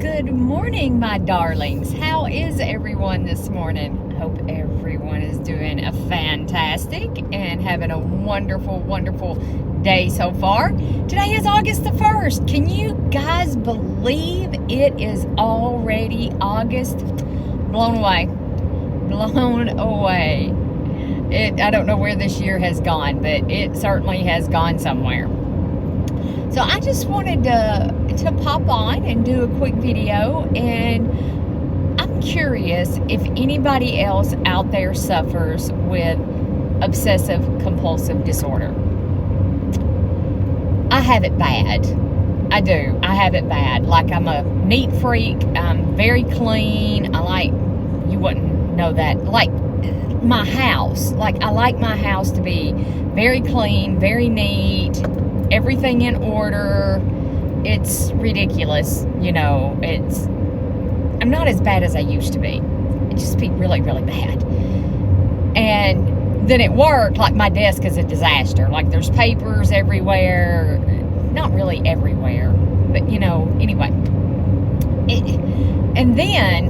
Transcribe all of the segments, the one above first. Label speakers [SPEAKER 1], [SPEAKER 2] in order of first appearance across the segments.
[SPEAKER 1] Good morning, my darlings. How is everyone this morning? Hope everyone is doing a fantastic and having a wonderful, wonderful day so far. Today is August the 1st. Can you guys believe it is already August? Blown away. Blown away. I don't know where this year has gone, but it certainly has gone somewhere. So I just wanted to pop on and do a quick video, and I'm curious if anybody else out there suffers with obsessive compulsive disorder. I have it bad. I do. I have it bad. Like, I'm a neat freak. I'm very clean. You wouldn't know that. Like my house. I like my house to be very clean, very neat, everything in order. It's ridiculous, I'm not as bad as I used to be. It just be really, really bad. And then at work, my desk is a disaster. There's papers everywhere. Not really everywhere, but anyway. And then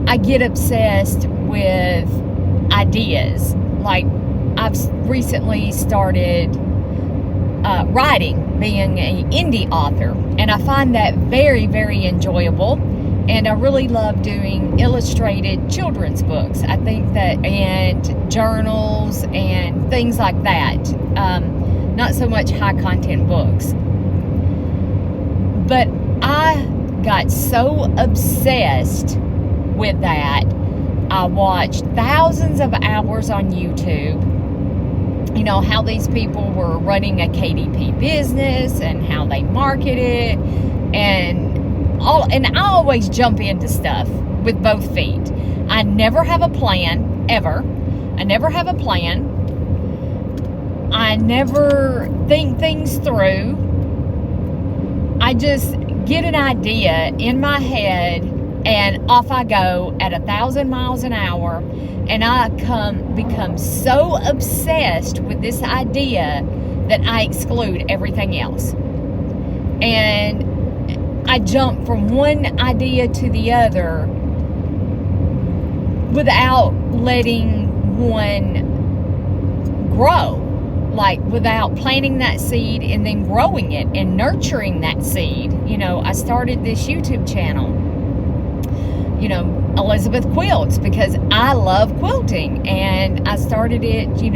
[SPEAKER 1] I get obsessed with ideas. I've recently started writing, being an indie author, and I find that very, very enjoyable. And I really love doing illustrated children's books. I think that, and journals and things like that. Not so much high content books. But I got so obsessed with that. I watched thousands of hours on YouTube. How these people were running a KDP business and how they market it and I always jump into stuff with both feet. I never have a plan, ever. I never have a plan. I never think things through. I just get an idea in my head and off I go at 1,000 miles an hour. And I become so obsessed with this idea that I exclude everything else. And I jump from one idea to the other without letting one grow. Without planting that seed and then growing it and nurturing that seed. I started this YouTube channel, Elizabeth Quilts, because I love quilting, and I started it, you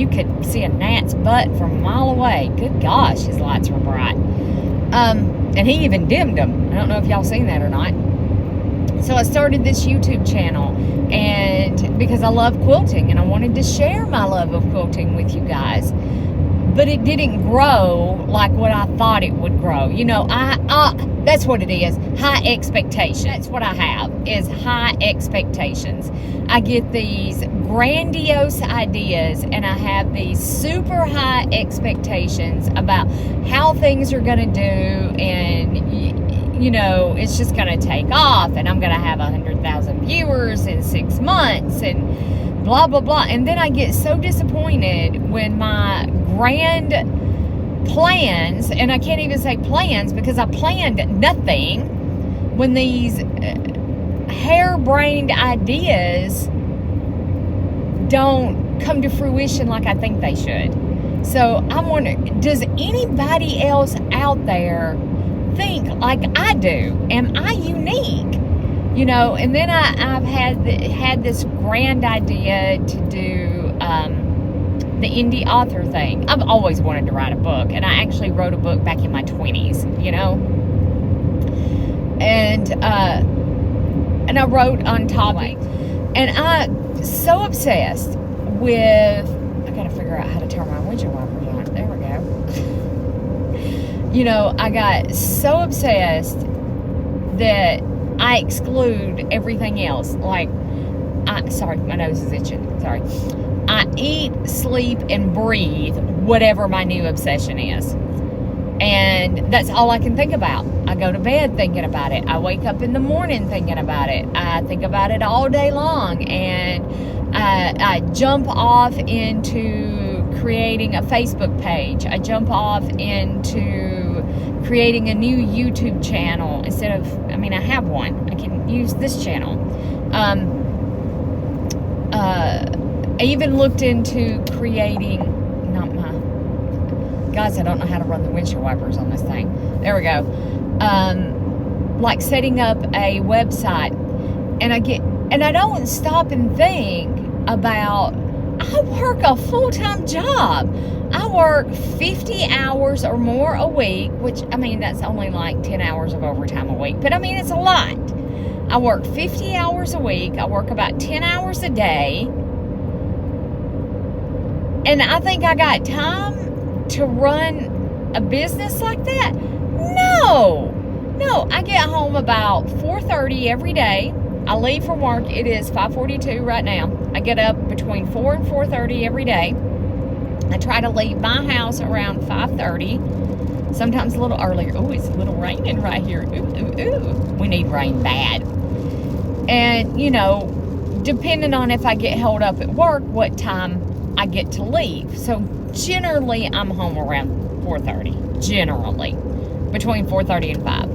[SPEAKER 1] could see a gnat's butt from a mile away. Good gosh, his lights were bright. And he even dimmed them. I don't know if y'all seen that or not. So I started this YouTube channel, and because I love quilting, and I wanted to share my love of quilting with you guys. But it didn't grow like what I thought it would grow. That's what it is. High expectations. That's what I have, is high expectations. I get these grandiose ideas, and I have these super high expectations about how things are going to do, and it's just going to take off, and I'm going to have 100,000 viewers in 6 months, and blah, blah, blah. And then I get so disappointed when my grand plans, and I can't even say plans because I planned nothing, when these harebrained ideas don't come to fruition like I think they should. So I'm wondering, does anybody else out there think like I do? Am I unique? And then I've had this grand idea to do the indie author thing. I've always wanted to write a book, and I actually wrote a book back in my 20s, and I wrote on topic, and I'm so obsessed with, I gotta figure out how to turn my windshield wipers on. There we go. I got so obsessed that I exclude everything else. Sorry, my nose is itching. Sorry. I eat, sleep, and breathe whatever my new obsession is. And that's all I can think about. I go to bed thinking about it. I wake up in the morning thinking about it. I think about it all day long. And I jump off into creating a Facebook page. I jump off into creating a new YouTube channel instead of, I have one. I can use this channel. I even looked into creating, guys, I don't know how to run the windshield wipers on this thing. There we go. Like setting up a website. And I don't stop and think about, I work a full-time job. I work 50 hours or more a week, which, that's only like 10 hours of overtime a week. But, it's a lot. I work 50 hours a week. I work about 10 hours a day. And I think I got time to run a business like that? No, I get home about 4:30 every day. I leave from work. It is 5:42 right now. I get up between 4 and 4:30 every day. I try to leave my house around 5:30, sometimes a little earlier. Oh, it's a little raining right here. Ooh. We need rain bad. And, depending on if I get held up at work, what time I get to leave. So generally, I'm home around 4:30. Generally, between 4:30 and 5.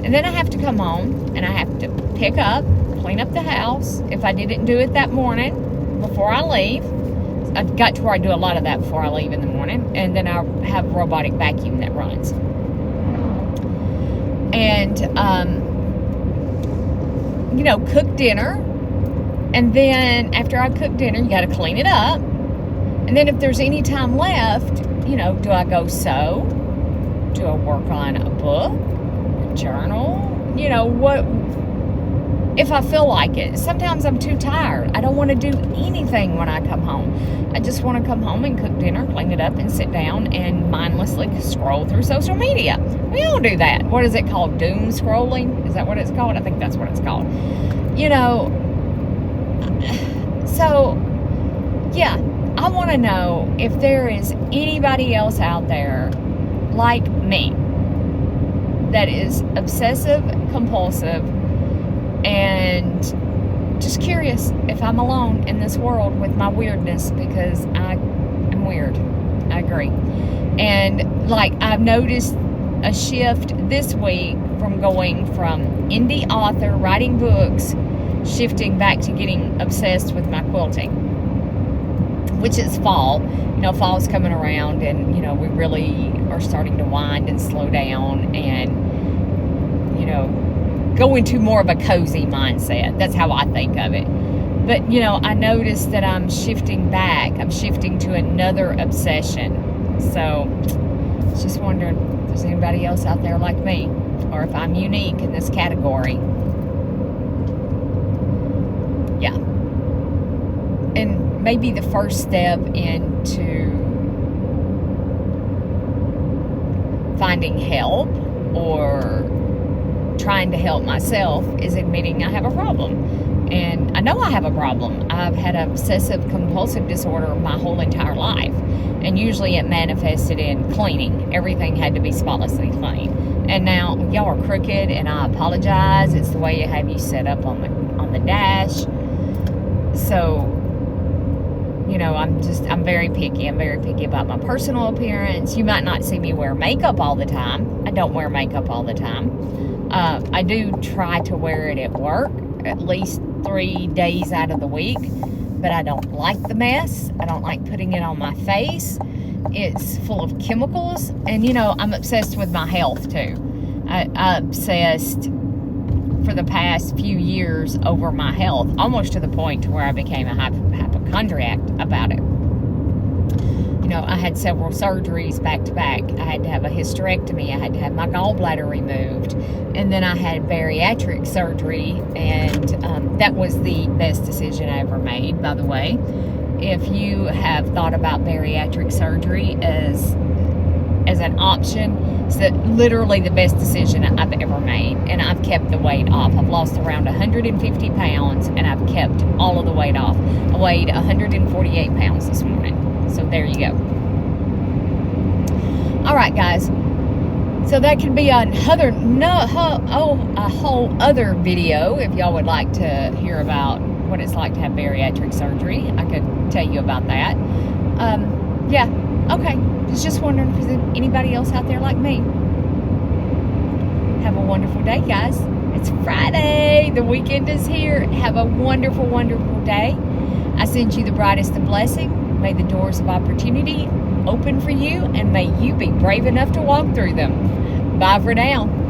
[SPEAKER 1] And then I have to come home and I have to pick up, clean up the house. If I didn't do it that morning before I leave, I've got to where I do a lot of that before I leave in the morning. And then I have a robotic vacuum that runs. And, cook dinner. And then after I cook dinner, you got to clean it up. And then if there's any time left, do I go sew? Do I work on a book? Journal, what, if I feel like it. Sometimes I'm too tired. I don't want to do anything when I come home. I just want to come home and cook dinner, clean it up, and sit down and mindlessly scroll through social media. We all do that. What is it called? Doom scrolling? Is that what it's called? I think that's what it's called. So, yeah, I want to know if there is anybody else out there like me that is obsessive compulsive, and just curious if I'm alone in this world with my weirdness, because I am weird. I agree. And I've noticed a shift this week from going from indie author writing books, shifting back to getting obsessed with my quilting, which is fall. Fall's coming around, and we really are starting to wind and slow down and go into more of a cozy mindset. That's how I think of it. But I noticed that I'm shifting back. I'm shifting to another obsession. So just wondering if there's anybody else out there like me, or if I'm unique in this category. Yeah. And maybe the first step into finding help or trying to help myself is admitting I have a problem. And I know I have a problem. I've had obsessive compulsive disorder my whole entire life. And usually it manifested in cleaning. Everything had to be spotlessly clean. And now y'all are crooked, and I apologize. It's the way you have you set up on the dash. So, I'm very picky. I'm very picky about my personal appearance. You might not see me wear makeup all the time. I don't wear makeup all the time. I do try to wear it at work at least 3 days out of the week, but I don't like the mess. I don't like putting it on my face. It's full of chemicals, and I'm obsessed with my health too. I'm obsessed for the past few years over my health, almost to the point to where I became a hypochondriac about it. I had several surgeries back to back. I had to have a hysterectomy. I had to have my gallbladder removed. And then I had bariatric surgery, and that was the best decision I ever made, by the way. If you have thought about bariatric surgery as an option, it's literally the best decision I've ever made. And I've kept the weight off. I've lost around 150 pounds, and I've kept all of the weight off. I weighed 148 pounds this morning. So there you go. All right, guys. So that could be a whole other video if y'all would like to hear about what it's like to have bariatric surgery. I could tell you about that. Yeah, okay. Was just wondering if there's anybody else out there like me. Have a wonderful day, guys. It's Friday. The weekend is here. Have a wonderful, wonderful day. I send you the brightest of blessing. May the doors of opportunity open for you, and may you be brave enough to walk through them. Bye for now.